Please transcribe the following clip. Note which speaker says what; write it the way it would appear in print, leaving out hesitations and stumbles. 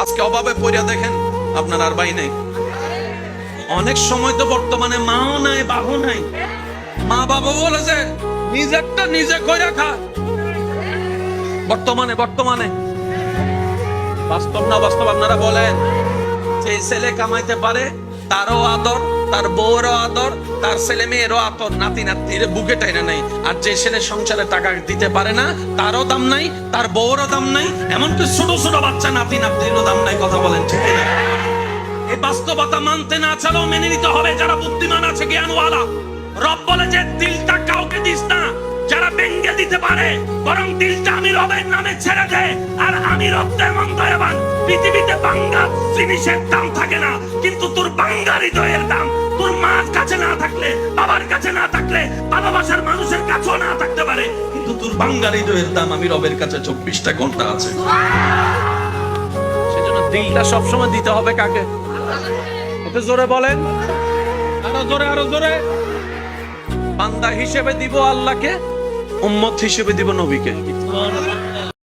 Speaker 1: আজকে অভাবে পড়িয়া দেখেন আপনার আর ভাই নেই। অনেক সময় তো বর্তমানে মাও নাই বাবু নাই, মা বাবা বলেছে নিজেরটা নিজে কইরা খা। বর্তমানে বাস্তব না বাস্তব আপনারা বলেন। যে ছেলে কামাইতে পারে তারও আদর, তার বউরও আদর, তার ছেলে মেয়েরও আদর, নাতি নাতির বুকে টাইনা নাই। আর যে ছেলে সংসারে টাকা দিতে পারে না তারও দাম নাই, তার বউরও দাম নাই, এমনকি ছোট ছোট বাচ্চা নাতি নাতিরও দাম নাই। কথা বলেন ঠিক না? এই বাস্তবতা মানতে না চালেও মেনে নিতে হবে যারা বুদ্ধিমান আছে, জ্ঞানওয়ালা। রব বলে যে দিলটা কাউকে দিস না যারা ভেঙে দিতে পারে, বরং দিলটা আমি রবের নামে ছেড়ে দে। আর আমি রব তেমন দয়াবান, পৃথিবীতে বাঙ্গা জিনিসের দাম থাকে না, কিন্তু তোর বাঙ্গা হৃদয়ের দাম তোর মার কাছে না থাকলে, বাবার কাছে না থাকলে, ভালোবাসার মানুষের কাছেও না থাকতে পারে, কিন্তু তোর বাঙ্গা হৃদয়ের দাম আমি রবের কাছে 24টা ঘন্টা আছে। সেজন্য দিলটা সবসময় দিতে হবে কাকে? একটু জোরে বলেন, আরো জোরে। বান্দা হিসেবে দিব আল্লাহকে, উম্মত হিসেবে দিব নবীকে।